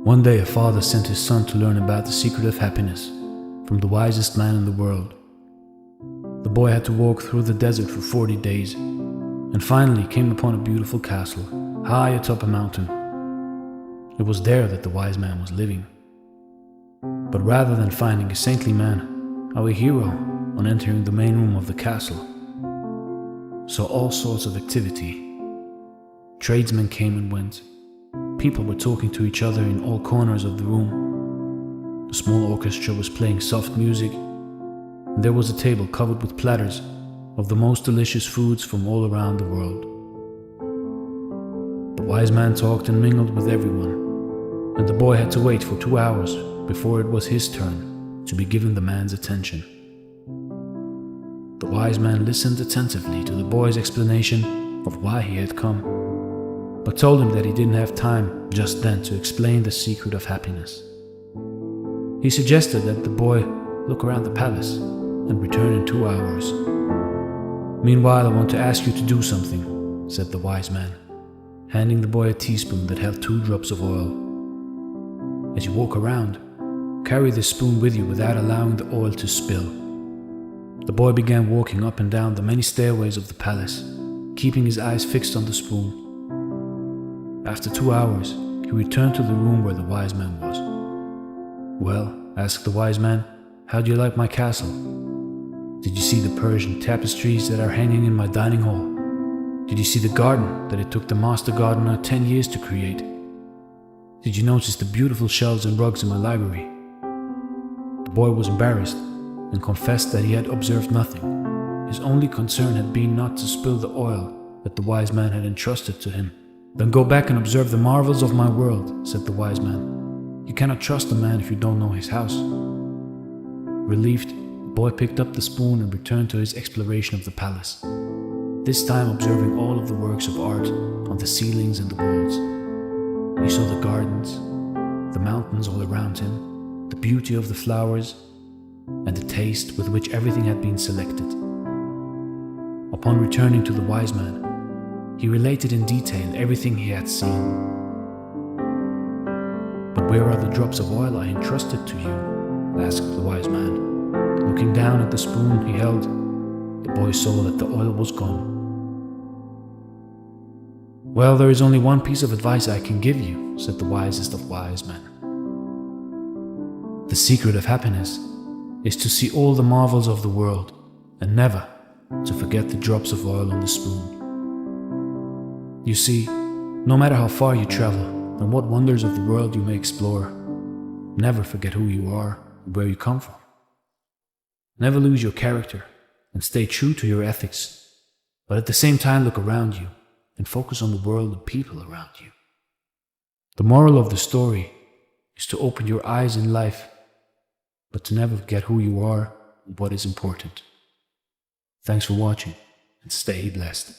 One day a father sent his son to learn about the secret of happiness from the wisest man in the world. The boy had to walk through the desert for 40 days and finally came upon a beautiful castle high atop a mountain. It was there that the wise man was living. But rather than finding a saintly man, our hero, on entering the main room of the castle, saw all sorts of activity. Tradesmen came and went. People were talking to each other in all corners of the room. A small orchestra was playing soft music, and there was a table covered with platters of the most delicious foods from all around the world. The wise man talked and mingled with everyone, and the boy had to wait for 2 hours before it was his turn to be given the man's attention. The wise man listened attentively to the boy's explanation of why he had come, but told him that he didn't have time just then to explain the secret of happiness. He suggested that the boy look around the palace and return in 2 hours. "Meanwhile, I want to ask you to do something," said the wise man, handing the boy a teaspoon that held 2 drops of oil. "As you walk around, carry this spoon with you without allowing the oil to spill." The boy began walking up and down the many stairways of the palace, keeping his eyes fixed on the spoon. After 2 hours, he returned to the room where the wise man was. "Well," asked the wise man, "how do you like my castle? Did you see the Persian tapestries that are hanging in my dining hall? Did you see the garden that it took the master gardener 10 years to create? Did you notice the beautiful shelves and rugs in my library?" The boy was embarrassed and confessed that he had observed nothing. His only concern had been not to spill the oil that the wise man had entrusted to him. "Then go back and observe the marvels of my world," said the wise man. "You cannot trust a man if you don't know his house." Relieved, the boy picked up the spoon and returned to his exploration of the palace, this time observing all of the works of art on the ceilings and the walls. He saw the gardens, the mountains all around him, the beauty of the flowers, and the taste with which everything had been selected. Upon returning to the wise man, he related in detail everything he had seen. "But where are the drops of oil I entrusted to you?" asked the wise man. Looking down at the spoon he held, the boy saw that the oil was gone. "Well, there is only one piece of advice I can give you," said the wisest of wise men. "The secret of happiness is to see all the marvels of the world and never to forget the drops of oil on the spoon. You see, no matter how far you travel and what wonders of the world you may explore, never forget who you are and where you come from. Never lose your character and stay true to your ethics, but at the same time look around you and focus on the world and people around you. The moral of the story is to open your eyes in life, but to never forget who you are and what is important." Thanks for watching, and stay blessed.